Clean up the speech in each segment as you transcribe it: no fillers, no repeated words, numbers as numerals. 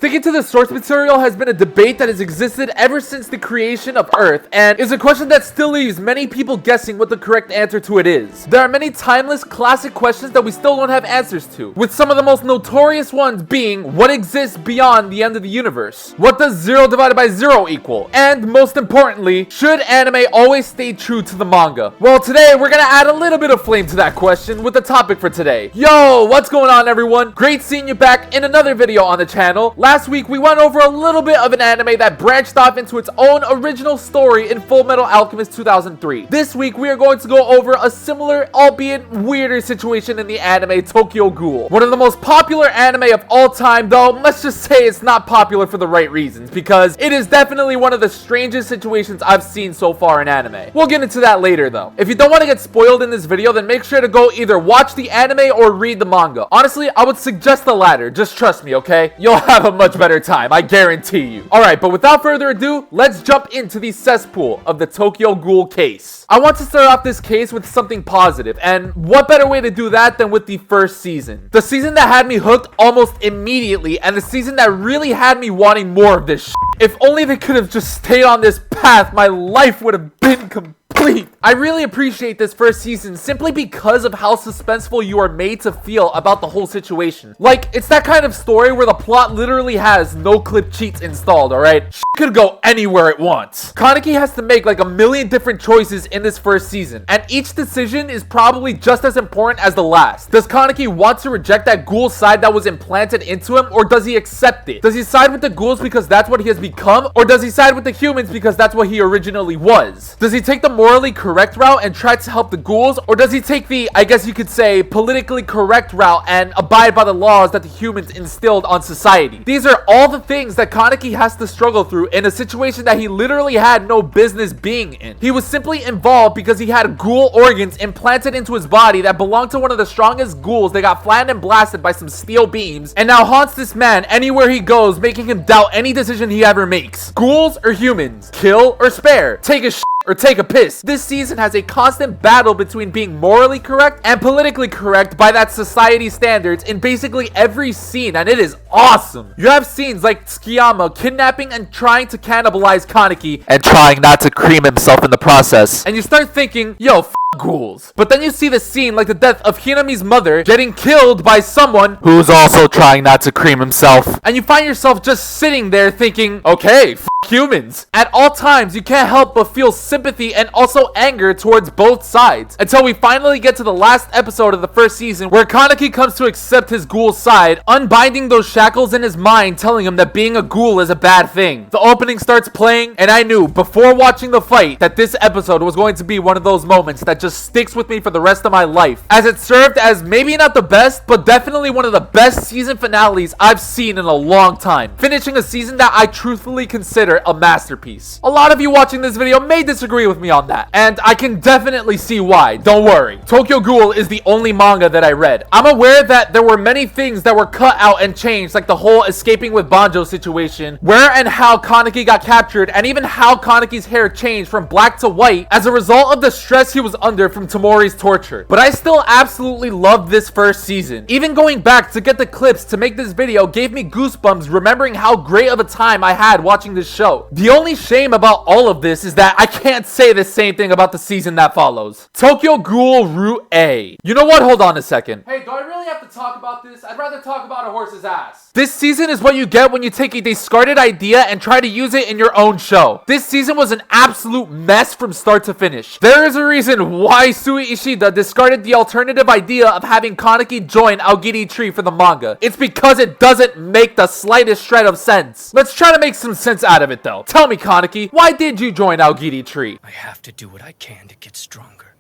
Sticking to the source material has been a debate that has existed ever since the creation of Earth, and is a question that still leaves many people guessing what the correct answer to it is. There are many timeless, classic questions that we still don't have answers to, with some of the most notorious ones being, what exists beyond the end of the universe? What does 0 divided by 0 equal? And most importantly, should anime always stay true to the manga? Well, today we're gonna add a little bit of flame to that question with the topic for today. Yo, what's going on, everyone? Great seeing you back in another video on the channel. Last week we went over a little bit of an anime that branched off into its own original story in Fullmetal Alchemist 2003. This week we are going to go over a similar, albeit weirder situation in the anime Tokyo Ghoul. One of the most popular anime of all time, though let's just say it's not popular for the right reasons, because it is definitely one of the strangest situations I've seen so far in anime. We'll get into that later though. If you don't want to get spoiled in this video, then make sure to go either watch the anime or read the manga. Honestly, I would suggest the latter. Just trust me, okay? You'll have a much better time, I guarantee you. Alright, but without further ado, let's jump into the cesspool of the Tokyo Ghoul case. I want to start off this case with something positive, and what better way to do that than with the first season? The season that had me hooked almost immediately, and the season that really had me wanting more of this shit. If only they could have just stayed on this path, my life would have been complete. I really appreciate this first season simply because of how suspenseful you are made to feel about the whole situation. Like, it's that kind of story where the plot literally has no clip cheats installed, alright? Shit could go anywhere it wants. Kaneki has to make like a million different choices in this first season, and each decision is probably just as important as the last. Does Kaneki want to reject that ghoul side that was implanted into him, or does he accept it? Does he side with the ghouls because that's what he has become, or does he side with the humans because that's what he originally was? Does he take the morally correct route and try to help the ghouls, or does he take the, I guess you could say, politically correct route and abide by the laws that the humans instilled on society? These are all the things that Kaneki has to struggle through in a situation that he literally had no business being in. He was simply involved because he had ghoul organs implanted into his body that belonged to one of the strongest ghouls that got flattened and blasted by some steel beams, and now haunts this man anywhere he goes, making him doubt any decision he ever makes. Ghouls or humans? Kill or spare? Take a shit or take a piss? This season has a constant battle between being morally correct and politically correct by that society standards in basically every scene, and it is awesome. You have scenes like Tsukiyama kidnapping and trying to cannibalize Kaneki and trying not to cream himself in the process, and you start thinking, yo, ghouls. But then you see the scene like the death of Hinami's mother getting killed by someone who's also trying not to cream himself, and you find yourself just sitting there thinking, okay, humans. At all times, you can't help but feel sympathy and also anger towards both sides, until we finally get to the last episode of the first season where Kaneki comes to accept his ghoul side, unbinding those shackles in his mind, telling him that being a ghoul is a bad thing. The opening starts playing, and I knew before watching the fight that this episode was going to be one of those moments that just sticks with me for the rest of my life, as it served as maybe not the best, but definitely one of the best season finales I've seen in a long time, finishing a season that I truthfully consider a masterpiece. A lot of you watching this video may disagree with me on that, and I can definitely see why. Don't worry. Tokyo Ghoul is the only manga that I read. I'm aware that there were many things that were cut out and changed, like the whole escaping with Banjo situation, where and how Kaneki got captured, and even how Kaneki's hair changed from black to white as a result of the stress he was under from Tamori's torture. But I still absolutely loved this first season. Even going back to get the clips to make this video gave me goosebumps remembering how great of a time I had watching this show. The only shame about all of this is that I can't say the same thing about the season that follows. Tokyo Ghoul Route A. You know what? Hold on a second. Hey, do I really have to talk about this? I'd rather talk about a horse's ass. This season is what you get when you take a discarded idea and try to use it in your own show. This season was an absolute mess from start to finish. There is a reason why Sui Ishida discarded the alternative idea of having Kaneki join Aogiri Tree for the manga. It's because it doesn't make the slightest shred of sense. Let's try to make some sense out of it though. Tell me, Kaneki, why did you join Aogiri Tree? I have to do what I can to get stronger.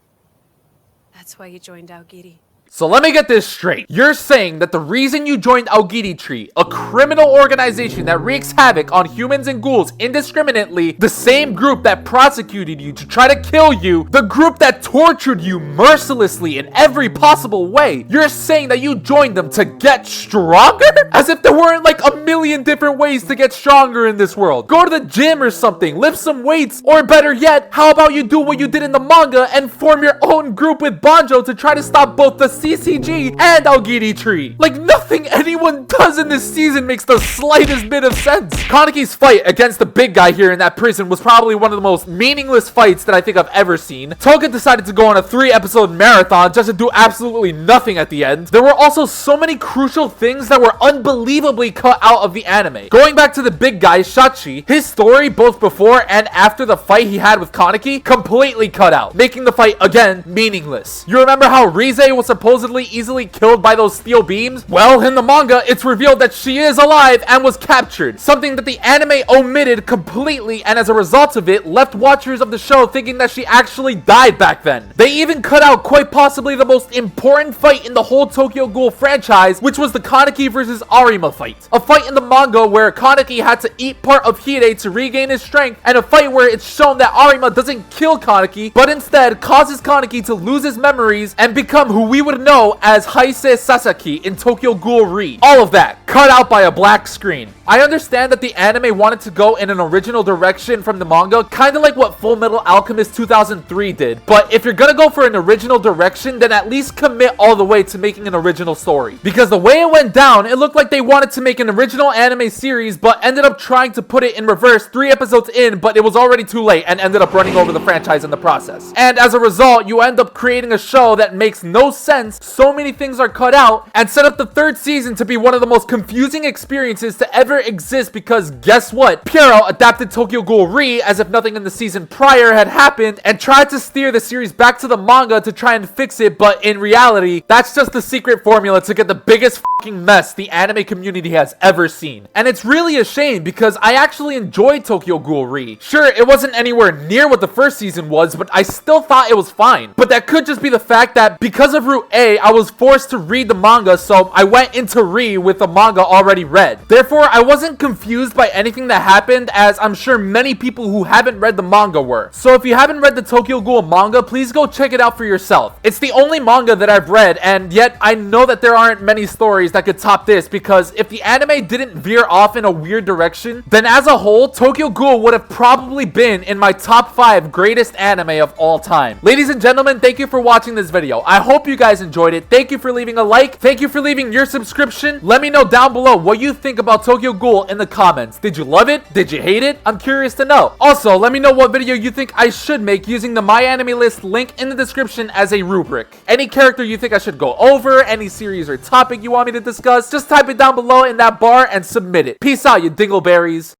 That's why you joined Aogiri. So let me get this straight. You're saying that the reason you joined Aogiri Tree, a criminal organization that wreaks havoc on humans and ghouls indiscriminately, the same group that prosecuted you to try to kill you, the group that tortured you mercilessly in every possible way, you're saying that you joined them to get stronger? As if there weren't like a million different ways to get stronger in this world. Go to the gym or something, lift some weights, or better yet, how about you do what you did in the manga and form your own group with Banjo to try to stop both the CCG and Aogiri tree. Like, nothing anyone does in this season makes the slightest bit of sense. Kaneki's fight against the big guy here in that prison was probably one of the most meaningless fights that I think I've ever seen. Toga decided to go on a 3-episode marathon just to do absolutely nothing at the end. There were also so many crucial things that were unbelievably cut out of the anime. Going back to the big guy, Shachi, his story both before and after the fight he had with Kaneki completely cut out, making the fight again meaningless. You remember how Rize was supposedly easily killed by those steel beams? Well, in the manga, it's revealed that she is alive and was captured, something that the anime omitted completely, and as a result of it, left watchers of the show thinking that she actually died back then. They even cut out quite possibly the most important fight in the whole Tokyo Ghoul franchise, which was the Kaneki versus Arima fight. A fight in the manga where Kaneki had to eat part of Hide to regain his strength, and a fight where it's shown that Arima doesn't kill Kaneki, but instead causes Kaneki to lose his memories and become who we would know as Heisei Sasaki in Tokyo Ghoul Re. All of that cut out by a black screen. I understand that the anime wanted to go in an original direction from the manga, kind of like what Full Metal Alchemist 2003 did, but if you're gonna go for an original direction, then at least commit all the way to making an original story. Because the way it went down, it looked like they wanted to make an original anime series, but ended up trying to put it in reverse 3 episodes in, but it was already too late and ended up running over the franchise in the process. And as a result, you end up creating a show that makes no sense, so many things are cut out, and set up the 3rd season to be one of the most confusing experiences to ever exist, because guess what? Piero adapted Tokyo Ghoul Re as if nothing in the season prior had happened and tried to steer the series back to the manga to try and fix it, but in reality, that's just the secret formula to get the biggest fucking mess the anime community has ever seen. And it's really a shame because I actually enjoyed Tokyo Ghoul Re. Sure, it wasn't anywhere near what the 1st season was, but I still thought it was fine. But that could just be the fact that because of Route A, I was forced to read the manga, so I went into Re with the manga already read. Therefore, I wasn't confused by anything that happened, as I'm sure many people who haven't read the manga were. So if you haven't read the Tokyo Ghoul manga, please go check it out for yourself. It's the only manga that I've read, and yet I know that there aren't many stories that could top this, because if the anime didn't veer off in a weird direction, then as a whole, Tokyo Ghoul would have probably been in my top 5 greatest anime of all time. Ladies and gentlemen, thank you for watching this video. I hope you guys enjoyed it. Thank you for leaving a like. Thank you for leaving your subscription. Let me know down below what you think about Tokyo Ghoul in the comments. Did you love it? Did you hate it? I'm curious to know. Also, let me know what video you think I should make using the My Anime List link in the description as a rubric. Any character you think I should go over, any series or topic you want me to discuss, just type it down below in that bar and submit it. Peace out, you dingleberries.